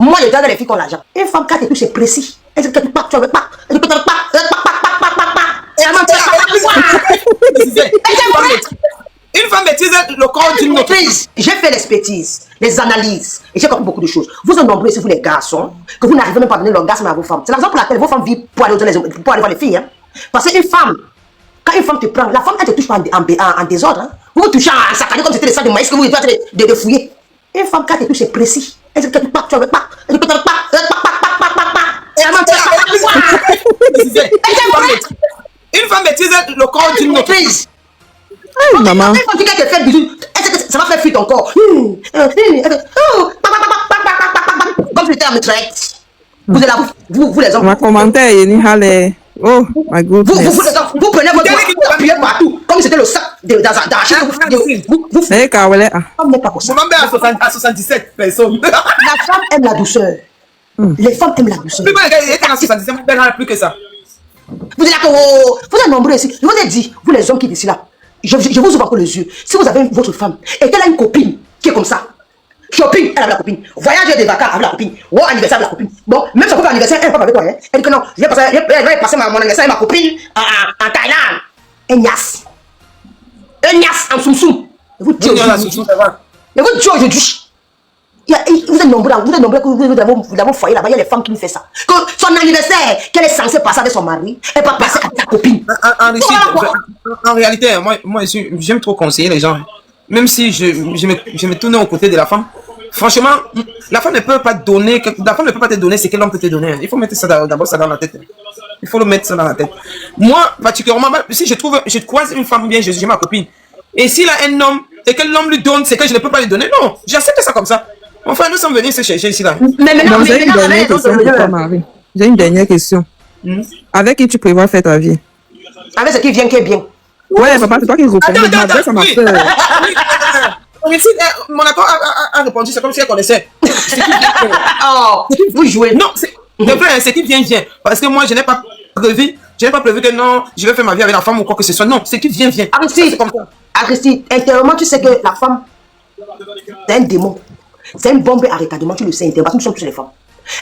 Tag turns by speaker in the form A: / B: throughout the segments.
A: Moi, je regarde les filles qui ont l'argent. Une femme, quand elle touche, c'est précis. Elle dit que tu pars, tu veux pas. Elle dit que tu veux pas. Et elle
B: une femme maîtrise le corps d'une autre.
A: J'ai fait l'expertise, les analyses, et j'ai compris beaucoup de choses. Vous êtes nombreux, si vous les garçons, que vous n'arrivez même pas à donner l'orgasme à vos femmes. C'est la raison pour laquelle vos femmes vivent pour aller voir les filles. Hein. Parce qu'une femme, quand une femme te prend, la femme, elle ne te touche pas en désordre. Hein. Vous vous touchez en saccadé comme c'était le sang de maïs que vous êtes en train de fouiller. Une femme, quand elle te touche, c'est précis. Elle dit que tu pars, tu veux pas. Elle dit que tu veux pas. Et elle
B: une femme maîtrise le corps d'une autre.
A: Maman. Quand tu fais bisous, ça va faire fuite ton corps. Comme tu étais en maîtresse. Vous êtes là, vous les hommes.
C: Ma commentaire, il y a oh, my goodness.
A: Vous prenez votre doigt, vous appuyez partout. Comme c'était le sac dans la chaîne. Vous faites pas pour ça.
B: À 77 personnes.
A: La femme aime la douceur. Les femmes aiment la douceur.
B: Plus que ça.
A: Vous êtes là que vous êtes nombreux ici. Je vous ai dit, vous les hommes qui sont ici là, je vous ouvre encore les yeux. Si vous avez votre femme et qu'elle a une copine qui est comme ça, shopping, elle a la copine. Voyage des vacances avec la copine. Ou anniversaire avec la copine. Bon, même si on peut faire anniversaire, elle va pas avec toi. Hein. Elle dit que non, je vais passer mon anniversaire avec ma copine en Thaïlande. Un nias. Un nias en soum-soum. Je vous dis aujourd'hui. Vous êtes nombreux que vous avez foyer là-bas, il y a les femmes qui nous font ça. Que son anniversaire, qu'elle est censée passer avec son mari, elle va passer avec sa copine.
B: En réalité, moi j'aime trop conseiller les gens. Même si je me tourne aux côtés de la femme, franchement, la femme ne peut pas te donner ce que l'homme peut te donner. Il faut mettre ça d'abord ça dans la tête. Il faut le mettre ça dans la tête. Moi, particulièrement, si je croise une femme bien, j'ai ma copine. Et s'il a un homme et que l'homme lui donne ce que je ne peux pas lui donner, non, j'accepte ça comme ça. Enfin, nous sommes venus se chercher ici là.
C: Mais maintenant, j'ai une dernière question pour toi, Marie. J'ai une dernière question. Avec qui tu prévois faire ta vie?
A: Avec ce qui vient, qui est bien.
C: Ouais, papa, c'est toi qui réponds.
B: Attends, mon accord a répondu, c'est comme si elle connaissait.
A: Oh, vous jouez.
B: Non, c'est qui vient. Parce que moi, je n'ai pas prévu que non, je vais faire ma vie avec la femme ou quoi que ce soit. Non, c'est qui vient.
A: Aristide, intérieurement, tu sais que la femme, c'est un démon. C'est une bombe à retardement, tu le sais, parce que nous sommes tous les femmes.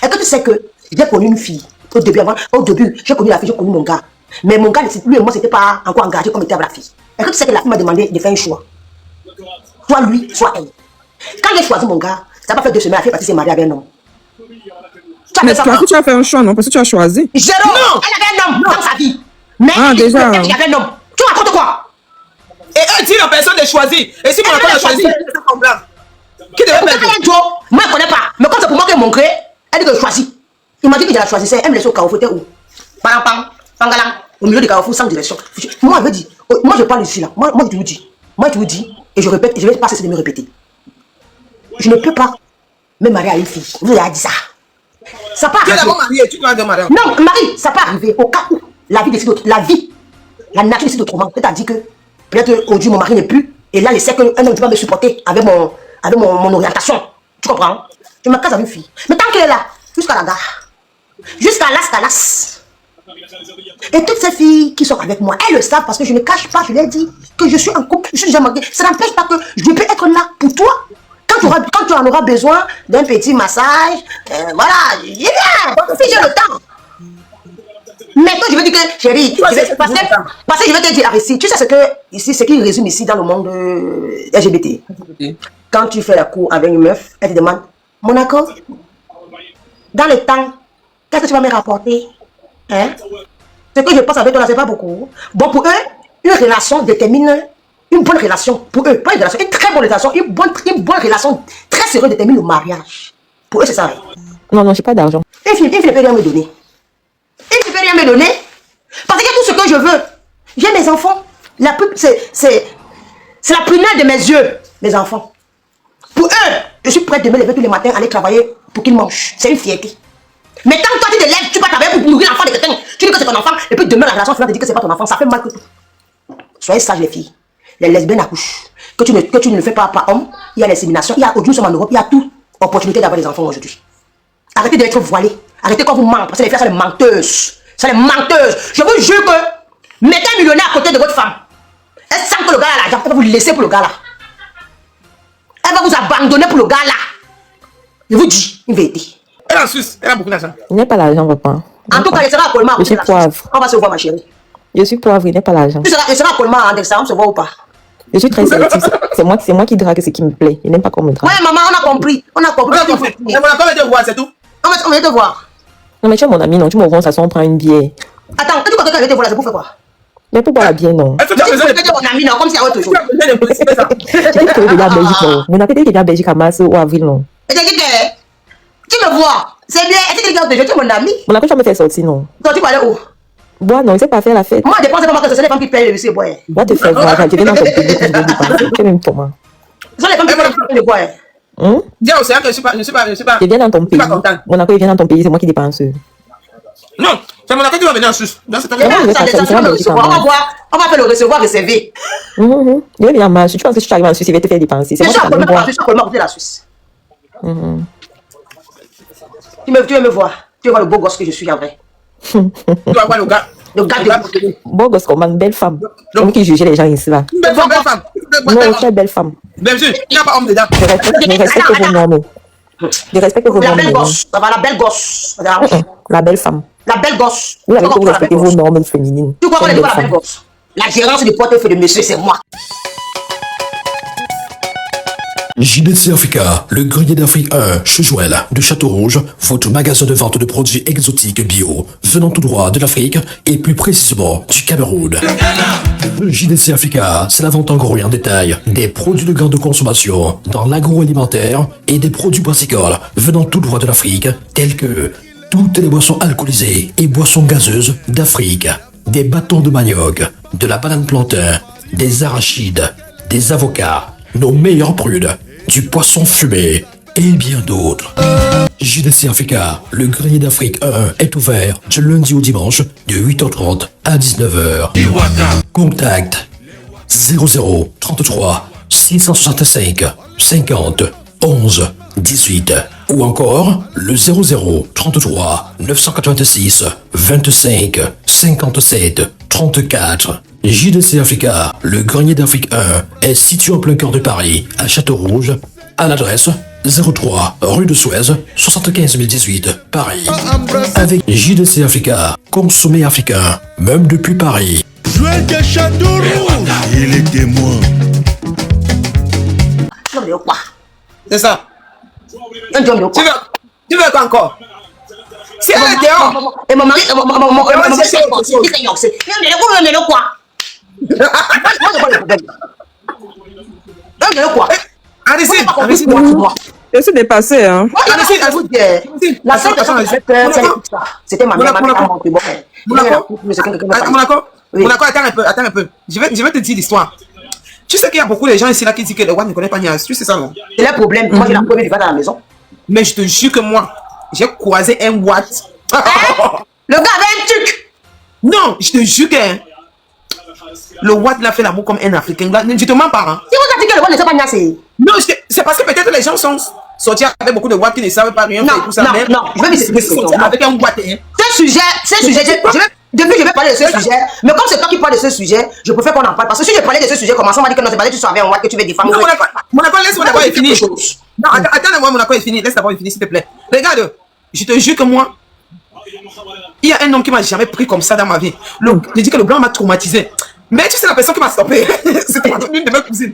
A: Et que tu sais que j'ai connu une fille, au début, j'ai connu la fille, j'ai connu mon gars. Mais mon gars, lui et moi, c'était pas encore engagé comme était avec la fille. Et que tu sais que la fille m'a demandé de faire un choix. Soit lui, soit elle. Quand j'ai choisi mon gars, ça n'a pas fait 2 semaines, la fille est partie se marier avec un homme.
C: Mais tu as fait un choix, non? Parce que tu as choisi.
A: Zéro! Non. Elle avait un homme dans sa vie. Mais
C: déjà.
A: Il y avait un homme. Tu racontes quoi?
B: Et elle dit la personne de choisir. Et si mon accord a choisi, c'est comme là. Qui devait mettre?
A: Moi, je ne connais pas. Mais comme c'est pour moi qu'elle m'a créé, elle dit que je choisis. Il m'a dit que je la choisissais. Elle me laissait au Carrefour. Où? Pangalang. Au milieu du Carrefour, sans direction. Moi, je dis, moi, je parle ici là. Moi, je te le dis. Moi, je te le dis. Et je répète, et je ne vais pas cesser de me répéter. Je ne peux pas me marier à une fille. Vous avez dit ça. Ça peut arriver.
B: Tu es d'abord marié, tu dois te marier.
A: Non, Marie, ça peut arriver au cas où la vie décide autrement. La nature décide autrement. C'est-à-dire que peut-être aujourd'hui mon mari n'est plus. Et là, il sait qu'un homme ne peut pas me supporter avec mon orientation. Tu comprends? Je me case avec une fille. Mais tant qu'elle est là, jusqu'à la gare, jusqu'à l'as. Et toutes ces filles qui sont avec moi, elles le savent parce que je ne cache pas, je leur dis que je suis en couple, je suis déjà mariée. Ça n'empêche pas que je peux être là pour toi. Quand tu en auras besoin d'un petit massage, voilà, je viens, si j'ai le temps. Mais toi, je veux dire que, chérie, parce que je vais te dire, ici, tu sais ce qui résume ici dans le monde LGBT. Quand tu fais la cour avec une meuf, elle te demande, mon accord, dans le temps, qu'est-ce que tu vas me rapporter? Hein? Ce que je pense avec toi là, c'est pas beaucoup. Bon, pour eux, une relation détermine une bonne relation. Pour eux, pas une relation, une très bonne relation, une bonne relation très sérieuse détermine le mariage. Pour eux, c'est ça.
C: Non, j'ai pas d'argent.
A: Une fille ne peut rien me donner. Une fille ne peut rien me donner. Parce que tout ce que je veux, j'ai mes enfants. C'est la prunelle de mes yeux, mes enfants. Pour eux, je suis prête de me lever tous les matins, aller travailler pour qu'ils mangent. C'est une fierté. Mais tant que toi tu te lèves, tu vas travailler pour nourrir l'enfant de quelqu'un, tu dis que c'est ton enfant, et puis demain la relation finale te dit que c'est pas ton enfant, ça fait mal que tout. Soyez sages les filles. Les lesbiennes accouchent. Que tu ne le fais pas par homme, il y a l'insémination, il y a aujourd'hui nous sommes en Europe, il y a toute opportunité d'avoir des enfants aujourd'hui. Arrêtez d'être voilés. Arrêtez quand vous mentez, parce que les filles sont les menteuses. C'est les menteuses. Je vous jure que mettez un millionnaire à côté de votre femme. Elle sent que le gars a l'argent, elle va vous laisser pour le gars là. Elle va vous abandonner pour le gars là. Je vous dis une vérité.
B: est en Suisse. Elle a beaucoup d'argent.
C: Il n'y a pas l'argent, papa.
A: En tout cas, il sera à Colmar.
C: Je suis poivre.
A: On va se voir, ma chérie.
C: Je suis poivre, il n'y a pas l'argent.
A: Il sera à Colmar en décembre, on se voit ou pas?
C: Je suis très sélective. C'est moi qui drague ce qui me plaît. Il n'aime pas qu'on me drague.
A: Ouais, maman, on a compris. On a compris.
B: On a compris. Et mon accord va te voir, c'est tout.
A: On va te voir.
C: Non, mais tu es mon ami, non. Tu me rends, ça on prend une bière.
A: Attends, quand tu comptes qu'elle te voir là, c'est pour faire quoi?
C: Mais pour boire la bière, non.
B: Est-ce que tu as besoin de...
A: Tu mon ami, non, comme si à autre chose.
B: Tu as besoin de participer ça.
C: Tu as dit que tu es en Belgique, non. Mon appel est en Belgique à mars ou avril, non.
A: Et tu dis que tu me vois. C'est bien. Est-ce que tu es tu es mon ami?
C: Mon appel, tu vas me faire sortir, non.
A: Toi, tu vas aller où?
C: Boire, non, il ne sait pas faire la fête.
A: Moi, je dépense pas que ce sont les femmes qui payent le lycée, boy.
C: Va te faire voir, je viens dans ton pays, tu viens dépenser. Tu es même Thomas.
A: Ce sont les femmes qui payent le boy.
B: Dis au Seigneur que je suis pas...
C: Je viens dans ton pays.
B: pas content.
C: Mon accord, il vient dans ton pays, c'est moi qui dépense.
B: Non, c'est mon accord qui va venir en Suisse. Dans cette année.
C: Ouais,
A: On va voir. On va faire le recevoir réservé.
C: Il va venir en mars. Tu penses que si tu arrives en Suisse, il va te faire dépenser. C'est
A: Je
C: moi
A: suis
C: qui
A: à
C: t'amène boire.
A: Colmar, côté de la Suisse. Tu veux me voir. Tu veux voir le beau gosse que je suis en vrai.
B: Tu vas voir le gars.
A: Le gars de
C: Beau gosse comme une belle femme. Comme qui jugeait les gens ici, là.
B: Belle femme, belle femme.
C: Non, tu es belle femme.
B: Bien sûr, il n'y a pas homme dedans.
C: Je respecte vos normes. Je respecte vos
A: la
C: normes.
A: belle gosse. Ça va, la belle gosse. Regarde.
C: La belle femme.
A: La belle gosse.
C: Vous avez
A: Tu
C: que vous
A: comprends la
C: respectez
A: belle
C: vos
A: gosse?
C: normes féminines.
A: Tu crois qu'on
C: C'est
A: est
C: une
A: pas la
C: belle
A: belle
C: femme.
A: gosse? La gérance du portefeuille de monsieur, c'est moi.
D: JDC Africa, le grenier d'Afrique 1, Choujouel, de Château-Rouge, votre magasin de vente de produits exotiques bio, venant tout droit de l'Afrique et plus précisément du Cameroun. Le JDC Africa, c'est la vente en gros et en détail des produits de grande consommation dans l'agroalimentaire et des produits brassicoles venant tout droit de l'Afrique, tels que toutes les boissons alcoolisées et boissons gazeuses d'Afrique, des bâtons de manioc, de la banane plantain, des arachides, des avocats, nos meilleurs prudes, du poisson fumé et bien d'autres. JDC Africa, le grenier d'Afrique 1 est ouvert du lundi au dimanche de 8h30 à 19h. Contact 00 33 665 50 11 18 ou encore le 00 33 986 25 57 34. JDC Africa, le grenier d'Afrique 1, est situé en plein cœur de Paris, à Château-Rouge, à l'adresse 03 rue de Suez, 75 018, Paris. Avec JDC Africa, consommé africain, même depuis Paris.
E: Joël de Château-Rouge, il est témoin.
A: Non, mais quoi?
B: C'est ça.
A: Un job de quoi?
B: Tu veux quoi encore? Si elle est dehors.
A: Et mon mari,
B: c'est
A: c'est quoi? Moi, j'ai pas le problème. Un job de quoi?
B: Allez-y.
C: Je suis dépassée, hein.
A: Moi, je vous dire, la seule personne qui fait ça, c'était ma mère, ma mère.
B: Mon accord, attends un peu. Je vais te dire l'histoire. Tu sais qu'il y a beaucoup de gens ici là qui disent que le roi ne connaît pas Nias. Tu sais ça, non?
A: C'est le problème. Moi, j'ai la première fois dans la maison.
B: Mais je te jure que moi, j'ai croisé un Watt.
A: Le gars avait un truc.
B: Non, je te jure que le Watt l'a fait l'amour comme un Africain. Je te mens pas. Hein.
A: Si vous dites que le roi ne sait pas Nias,
B: non, c'est parce que peut-être les gens sont sortis avec beaucoup de Watt qui ne savent pas rien faire et tout ça.
A: Non, je vais m'expliquer ce que
B: avec un Watt.
A: Ce sujet, depuis je vais parler de ce sujet, mais comme c'est toi qui parles de ce sujet, je préfère qu'on en parle. Parce que si je parlais de ce sujet, comment on m'a dit que non, c'est pas que tu savais un Watt que tu veux défendre.
B: Mon accord, laisse-moi d'abord finir. Non, attends, mon accord est fini. Laisse d'abord finir, s'il te plaît. Regarde, je te jure que moi, il y a un homme qui m'a jamais pris comme ça dans ma vie. Je dis que le blanc m'a traumatisé. Mais tu sais la personne qui m'a stoppé, c'était une de mes cousines.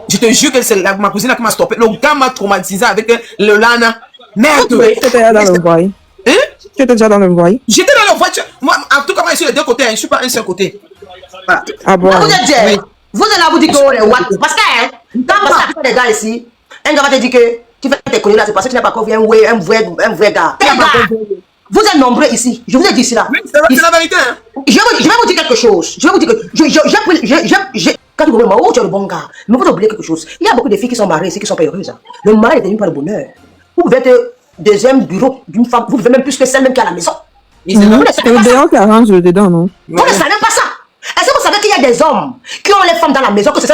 B: Je te jure que c'est ma cousine qui m'a stoppé. Le gars m'a traumatisé avec le lana. Merde.
C: Tu étais déjà dans le voile.
B: Hein?
C: Tu étais déjà dans le voile.
B: J'étais dans la voiture. Moi, en tout cas, moi, je suis les deux côtés. Je ne suis pas un seul côté. Voilà.
C: Ah bon?
A: Vous êtes dit, vous allez vous dire que on est Watt. Parce que, quand des gars ici, un gars va te dire que tu fais tes conneries là, c'est parce que tu n'as pas confié un vrai gars. Vous êtes nombreux ici. Je vous ai dit cela.
B: Oui, c'est la vérité. Hein?
A: Je vais vous dire quelque chose. Je vais vous dire que quand tu me dis, oh, tu es le bon gars. Mais vous oubliez quelque chose. Il y a beaucoup de filles qui sont mariées ici qui sont pas heureuses. Hein. Le mari n'est tenu par le bonheur. Vous pouvez être deuxième bureau d'une femme. Vous pouvez même plus que celle même qui est à la maison.
C: C'est le dehors qui arrange le dedans, non?
A: Vous ne savez pas ça. Est-ce que vous savez qu'il y a des hommes qui ont les femmes dans la maison, que ce sont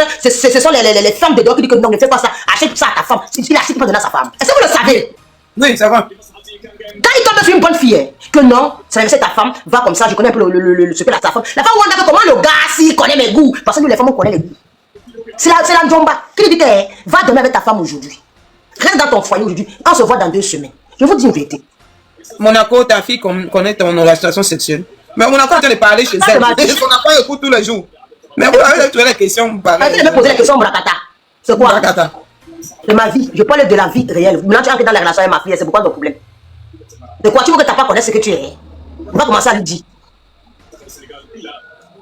A: les femmes de dehors qui disent que non, ne fais pas ça, achète ça à ta femme. Si tu l'achètes pas donner à sa femme. Est-ce que vous le savez?
B: Oui, ça va.
A: Quand il tombe sur une bonne fille, que non, c'est ta femme, va comme ça, je connais un peu ce que la femme. La femme, on a comment le gars, s'il connaît mes goûts. Parce que nous, les femmes, on connaît les goûts. C'est la Njomba qui lui dit que va dormir avec ta femme aujourd'hui. Reste dans ton foyer aujourd'hui. On se voit dans 2 semaines. Je vous dis une vérité.
B: Monaco, ta fille connaît ton orientation sexuelle. Mais Monaco est en train de parler chez elle. Son enfant écoute tous les jours. Mais vous avez trouvé les questions.
A: Elle m'a posé la question, Brakata. C'est quoi?
B: Brakata.
A: De ma vie. Je parle de la vie réelle. Maintenant, tu entres dans la relation avec ma fille. C'est pourquoi ton problème. De quoi tu veux que ta part connaisse ce que tu es? On va commencer à lui dire.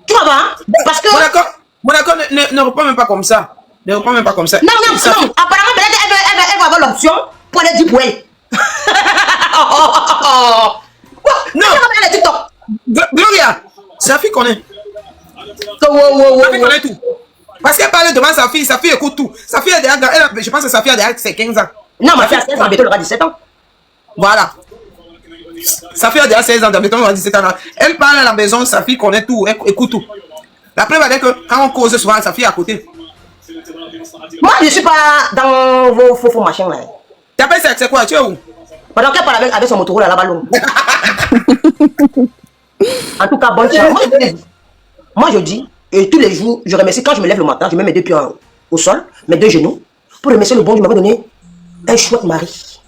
A: Tu vois pas? Parce que.
B: Monaco ne reprend même pas comme ça. Ne reprend même pas comme ça.
A: Non. Apparemment, peut-être elle va avoir l'option pour aller dire pour elle.
B: Non. Gloria, sa fille connaît. Sa fille connaît tout. Parce qu'elle parle devant sa fille écoute tout. Sa fille a déjà, je pense que sa fille a déjà 15 ans.
A: Non, ma fille a 16 ans, bientôt elle aura 17 ans.
B: Voilà. Sa fille a déjà 16 ans, bientôt elle aura 17 ans. Elle parle à la maison, sa fille connaît tout, elle écoute tout. La preuve est que quand on cause souvent, sa fille est à côté.
A: Moi, je ne suis pas dans vos faux machins là.
B: Tu appelles ça, c'est quoi? Tu es où?
A: Pendant qu'elle parle avec son moto là-bas, l'homme. En tout cas, bonne chance. Moi, je dis, et tous les jours, je remercie quand je me lève le matin, je mets mes 2 pieds au sol, mes 2 genoux, pour remercier le bon Dieu m'avait donné un chouette mari.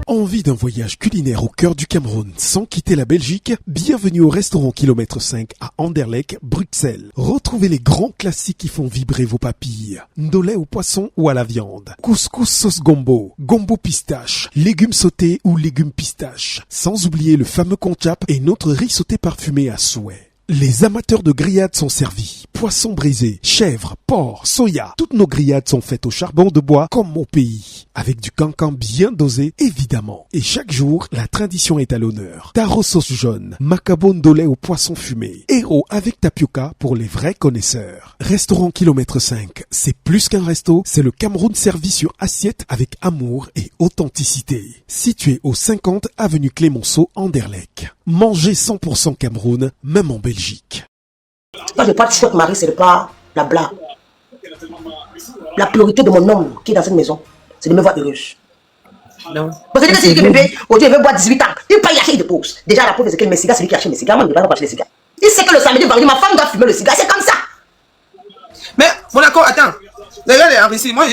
F: Envie d'un voyage culinaire au cœur du Cameroun sans quitter la Belgique? Bienvenue au restaurant Kilomètre 5 à Anderlecht, Bruxelles. Retrouvez les grands classiques qui font vibrer vos papilles. Ndolé au poisson ou à la viande. Couscous sauce gombo, gombo pistache, légumes sautés ou légumes pistache. Sans oublier le fameux konchap et notre riz sauté parfumé à souhait. Les amateurs de grillades sont servis. Poissons brisés, chèvres, porc, soya. Toutes nos grillades sont faites au charbon de bois comme au pays. Avec du cancan bien dosé, évidemment. Et chaque jour, la tradition est à l'honneur. Taro sauce jaune, macabo ndolé au poisson fumé. Héros avec tapioca pour les vrais connaisseurs. Restaurant Kilomètre 5, c'est plus qu'un resto, c'est le Cameroun servi sur assiette avec amour et authenticité. Situé au 50 avenue Clémenceau, Anderlecht. Mangez 100% Cameroun, même en Belgique.
A: Quand je parle de chouette mari, ce n'est pas la blague. La priorité de mon homme qui est dans cette maison, c'est de me voir heureuse.
B: Non.
A: Parce que c'est que bébé, aujourd'hui, il veut boire 18 ans. Il paye acheter de pause. Déjà, la pauvre, c'est que mes cigares, c'est lui qui achète mes cigares. Moi, je ne vais pas acheter les cigares. Il sait que le samedi, vendredi, ma femme doit fumer le cigare. C'est comme ça.
B: Mais, Monaco, attends. Regarde, ici, moi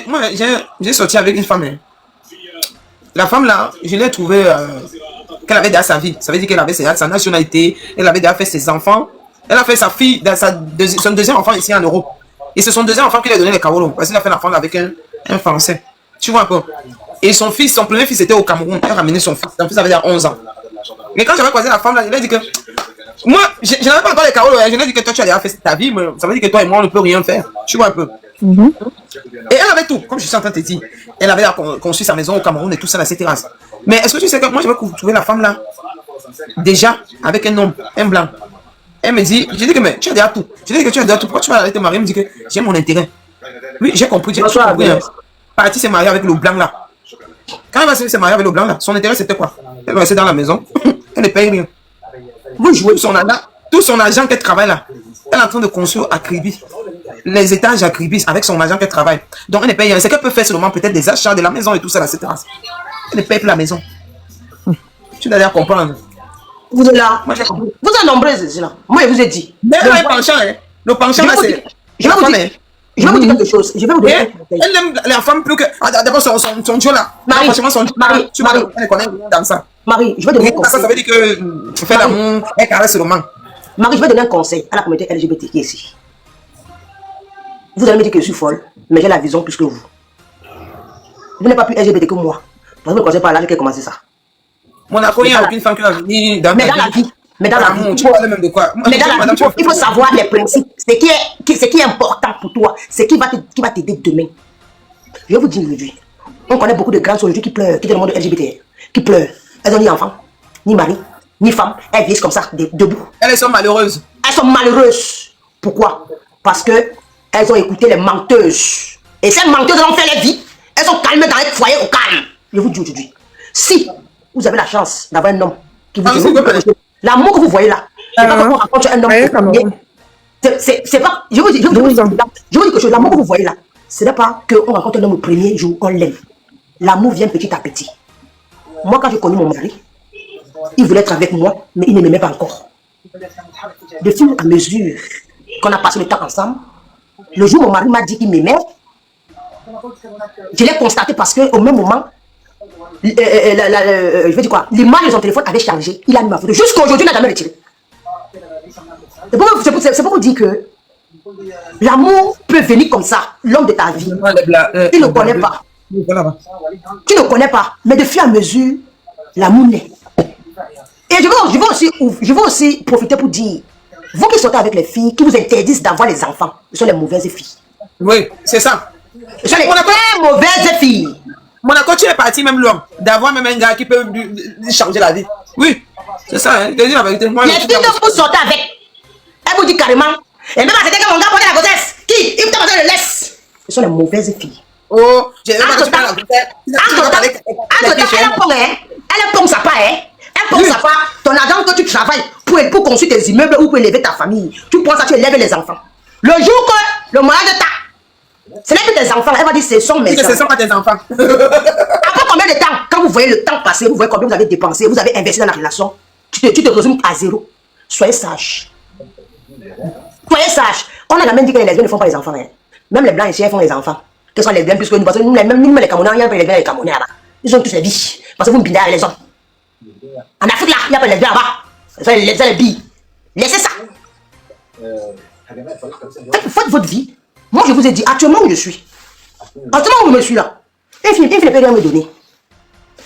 B: j'ai sorti avec une femme. Hein. La femme là, je l'ai trouvée qu'elle avait déjà sa vie. Ça veut dire qu'elle avait sa nationalité, elle avait déjà fait ses enfants. Elle a fait sa fille, son 2e enfant ici en Europe. Et c'est son 2e enfant qui lui a donné les Cameroun. Parce qu'il a fait l'enfant avec un Français. Tu vois un peu. Et son premier fils était au Cameroun. Elle a ramené son fils. Son fils avait déjà 11 ans. Mais quand j'avais croisé la femme là, il a dit que moi, je n'avais pas encore les Cameroun. Je lui ai dit que toi tu as déjà fait ta vie, mais ça veut dire que toi et moi on ne peut rien faire. Tu vois un peu. Et elle avait tout, comme je suis en train de te dire. Elle avait construit sa maison au Cameroun et tout ça là, etc. Mais est-ce que tu sais que moi je vais trouver la femme là déjà avec un homme, un blanc. Elle me dit, je dis que mais tu as déjà tout. Je dis que tu as déjà tout. Pourquoi tu vas aller te marier? Elle me dit que j'ai mon intérêt. Oui, j'ai compris. J'ai compris. Parti s'est marié avec le blanc là. Quand elle va se marier avec le blanc là, son intérêt c'était quoi? Elle va rester dans la maison. Elle ne paye rien. Vous jouez tout son argent qu'elle travaille là. Elle est en train de construire à Kribi. Les étages à Kribi avec son argent qu'elle travaille. Donc elle ne paye rien. C'est qu'elle peut faire seulement peut-être des achats de la maison et tout ça là, etc. Elle ne paye plus la maison. Tu dois d'ailleurs comprendre.
A: Vous êtes là. Moi, vous êtes nombreuses ici là. Moi, je vous ai dit.
B: Mais elle a un penchant, hein. Le penchant là, c'est.
A: Je vais vous dire quelque chose. Je vais vous dire quelque chose.
B: Elle aime la femme plus que. D'abord, son Dieu là.
A: Marie,
B: tu vois, elle connaît dans ça.
A: Marie, je vais donner un conseil.
B: Ça veut dire que tu fais l'amour, elle caresse le manque.
A: Marie, je vais donner un conseil à la communauté LGBT qui est ici. Vous allez me dire que je suis folle, mais j'ai la vision plus que vous. Vous n'êtes pas plus LGBT que moi. Parce que vous ne connaissez pas l'âge qui a commencé ça.
B: Monaco, il n'y a aucune femme qui va venir dans
A: la vie. Mais dans la vie,
B: tu parles même de quoi?
A: Mais dans la vie, il faut savoir les principes. Ce qui est important pour toi, c'est qui va t'aider demain. Je vais vous dire aujourd'hui, on connaît beaucoup de grandes aujourd'hui qui pleurent, qui sont dans le monde LGBT, qui pleurent. Elles n'ont ni enfant, ni mari, ni femme. Elles vivent comme ça, debout.
B: Elles sont malheureuses.
A: Elles sont malheureuses. Pourquoi? Parce que elles ont écouté les menteuses. Et ces menteuses ont fait leur vie. Elles sont calmées dans les foyers au calme. Je vous dis aujourd'hui, si vous avez la chance d'avoir un homme qui vous dit l'amour que vous voyez là, c'est pas qu'on rencontre un homme. C'est pas. Je vous dis quelque chose. L'amour que vous voyez là, ce n'est pas qu'on rencontre un homme le premier jour, on l'aime. L'amour vient petit à petit. Moi, quand j'ai connu mon mari, il voulait être avec moi, mais il ne m'aimait pas encore. De fur et à mesure qu'on a passé le temps ensemble, le jour où mon mari m'a dit qu'il m'aimait, je l'ai constaté parce qu'au même moment, je veux dire quoi, l'image de son téléphone avait changé. Il a mis ma photo. Jusqu'à aujourd'hui, il n'a jamais retiré. C'est pour vous dire que l'amour peut venir comme ça, l'homme de ta vie. Tu ne connais pas. Tu ne connais pas. Mais de fur et à mesure, l'amour naît. Et je veux aussi profiter pour dire, vous qui sortez avec les filles, qui vous interdisent d'avoir les enfants, ce sont les mauvaises filles.
B: Oui, c'est ça.
A: Ce sont les très mauvaises filles.
B: Monaco, tu es parti même loin, d'avoir même un gars qui peut changer la vie. Oui, c'est ça, hein. Je dis la vérité. Moi,
A: les filles que vous sortez avec, elles vous disent carrément, et même à c'était que mon gars prenait la grossesse, qui il te laisse. Ce sont les mauvaises filles.
B: Oh, j'ai
A: elle pompe sa part, hein. Elle pompe sa part. Ton argent que tu travailles pour construire tes immeubles ou pour élever ta famille, tu prends ça, tu élèves les enfants. Le jour que le moyen de ta, ce n'est plus tes enfants, elle va dire ce sont mes enfants.
B: Ce sont pas tes enfants.
A: Après combien de temps, quand vous voyez le temps passer, vous voyez combien vous avez dépensé, vous avez investi dans la relation, tu te résumes à zéro. Soyez sage. Soyez sage. On a jamais dit que les lesbiennes ne font pas les enfants. Hein. Même les blancs ici, elles font les enfants. Quelles sont les lesbiennes, puisque nous, parce que nous, même les Camerounais, il n'y a pas les lesbiennes et les Camerounais là-bas. Ils ont tous les billes. Parce que vous me bindez avec les hommes. En Afrique là, il n'y a pas les lesbiennes là-bas. C'est les billes. Laissez ça. Faites votre vie. Moi, je vous ai dit, actuellement où je suis, actuellement où je me suis là, il ne peut rien me donner.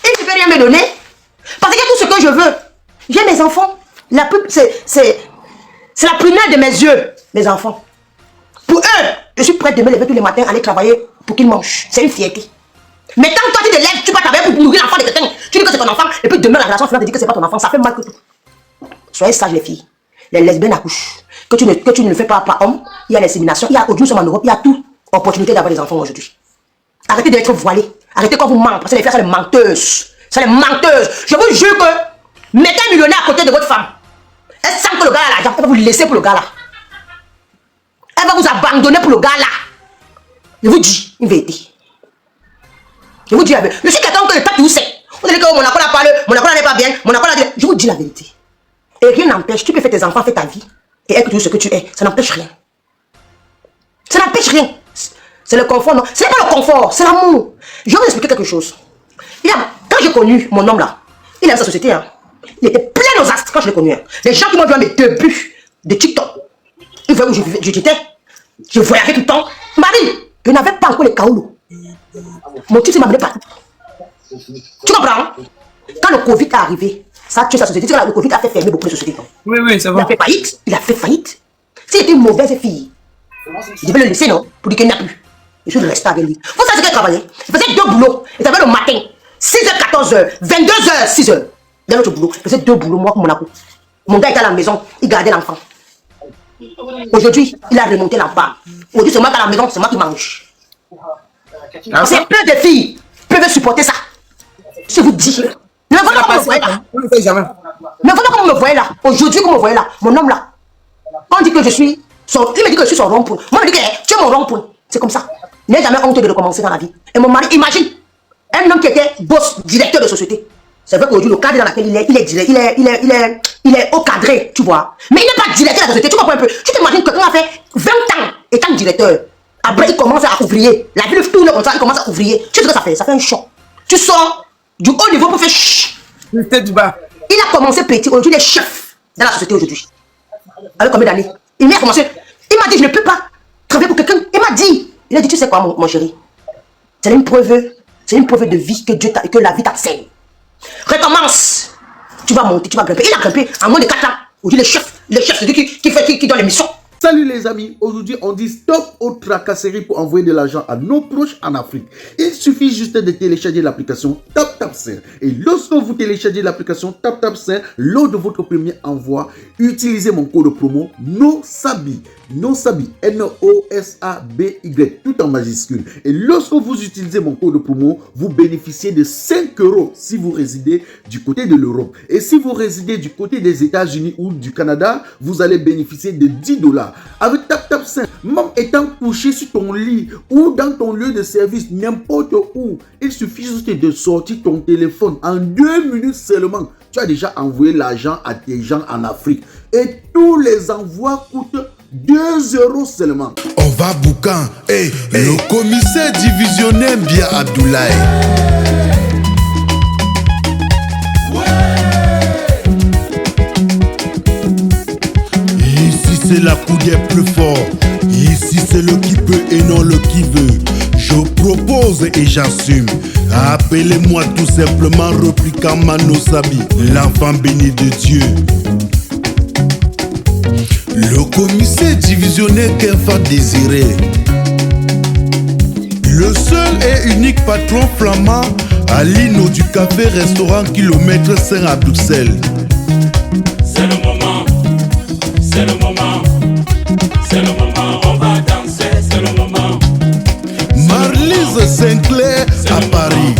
A: Il ne peut rien me donner. Parce que tout ce que je veux, j'ai mes enfants. C'est la prunelle de mes yeux, mes enfants. Pour eux, je suis prête de me lever tous les matins, aller travailler pour qu'ils mangent. C'est une fierté. Mais tant que toi, tu te lèves, tu vas travailler pour nourrir l'enfant de quelqu'un, tu dis que c'est ton enfant, et puis demain, la relation finale te dit que c'est pas ton enfant, ça fait mal que tout. Soyez sages, les filles. Les lesbiennes accouchent. Que tu ne le fais pas par homme, il y a l'insémination, il y a aujourd'hui en Europe, il y a toute opportunité d'avoir des enfants aujourd'hui. Arrêtez d'être voilés. Arrêtez quand vous mentez, parce que les filles, c'est les menteuses. C'est les menteuses. Je vous jure que mettez un millionnaire à côté de votre femme. Elle sent que le gars a l'argent, elle va vous laisser pour le gars là. Elle va vous abandonner pour le gars là. Je vous dis une vérité. Je vous dis la vérité. Je suis quelqu'un que le temps où c'est. Vous allez dire que mon accord n'a pas mon accord n'est pas bien, mon accord n'a pas. Je vous dis la vérité. Et rien n'empêche, tu peux faire tes enfants, faire ta vie. Et être toujours ce que tu es. Ça n'empêche rien. Ça n'empêche rien. C'est le confort, non. Ce n'est pas le confort, c'est l'amour. Je vais vous expliquer quelque chose. Quand j'ai connu mon homme là, il aime sa société. Hein. Il était plein aux astres quand je l'ai connu. Hein. Les gens qui m'ont vu à mes débuts de TikTok, ils voyaient où j'étais. Je voyageais tout le temps. Marie, je n'avais pas encore les kaoulos. Mon type, il m'a amené partout. Tu comprends? Quand le Covid est arrivé, ça a tué sa société. Le Covid a fait fermer beaucoup de sociétés.
B: Oui, oui, ça va.
A: Il a fait faillite. Il a fait faillite. S'il était une mauvaise fille, je devais le laisser, non? Pour dire qu'il n'y a plus. Je suis resté avec lui. Vous savez ce qu'il travaillait? Il faisait 2 boulots. Il travaillait le matin, 6h, 14h, 22h, 6h. Dans l'autre boulot, il faisait 2 boulots, moi, comme Monaco. Mon gars était à la maison, il gardait l'enfant. Aujourd'hui, il a remonté l'enfant. Aujourd'hui, c'est moi qui à la maison, c'est moi qui mange. C'est peu de filles peuvent supporter ça. Je vous dis. Mais voilà comment vous me voyez là. Mais voilà comment vous me voyez là. Aujourd'hui, comme vous me voyez là, mon homme là. On dit que je suis son. Il me dit que je suis son rond-point. Moi, je me dis que tu es mon rond-point. C'est comme ça. N'ai jamais honte de recommencer dans la vie. Et mon mari, imagine, un homme qui était boss, directeur de société. C'est vrai qu'aujourd'hui, le cadre dans lequel il est au cadré, tu vois. Mais il n'est pas directeur de la société, tu comprends un peu. Tu t'imagines que quelqu'un a fait 20 ans étant directeur. Après, il commence à ouvrier. La vie tourne comme ça, il commence à ouvrier. Tu sais ce que ça fait? Ça fait un choc. Tu sors du haut niveau pour faire chut.
B: Du bas.
A: Il a commencé petit, aujourd'hui il est chef dans la société aujourd'hui. Avec combien d'années? Il m'a commencé. Il m'a dit, je ne peux pas travailler pour quelqu'un. Il m'a dit, il a dit, tu sais quoi, mon chéri? C'est une preuve de vie que la vie t'enseigne. Recommence. Tu vas monter, tu vas grimper. Il a grimpé en moins de 4 ans. Aujourd'hui, le chef, c'est lui qui donne les missions.
E: Salut les amis, aujourd'hui on dit stop aux tracasseries pour envoyer de l'argent à nos proches en Afrique. Il suffit juste de télécharger l'application TapTapSend. Et lorsque vous téléchargez l'application TapTapSend, lors de votre premier envoi, utilisez mon code promo NOSABI. NOSABI, N-O-S-A-B-Y, tout en majuscule. Et lorsque vous utilisez mon code promo, vous bénéficiez de 5 € si vous résidez du côté de l'Europe. Et si vous résidez du côté des États-Unis ou du Canada, vous allez bénéficier de 10 $. Avec TapTapSend, même étant couché sur ton lit ou dans ton lieu de service, n'importe où, il suffit juste de sortir ton téléphone en 2 minutes seulement. tu as déjà envoyé l'argent à tes gens en Afrique. Et tous les envois coûtent 2 € seulement.
G: On va boucan. Hey, le commissaire divisionnaire Bia Abdoulaye. Ici c'est la coudière plus fort. Ici c'est le qui peut et non le qui veut. Je propose et j'assume. Appelez-moi tout simplement Replica Mano Sabi, l'enfant béni de Dieu. Le commissaire divisionnaire qu'un fa désiré. Le seul et unique patron flamand à l'Ino du café-restaurant kilomètre 5 à Bruxelles.
H: C'est le moment, c'est le moment, c'est le moment, on va danser, c'est le moment.
G: Marlise Sinclair à Paris.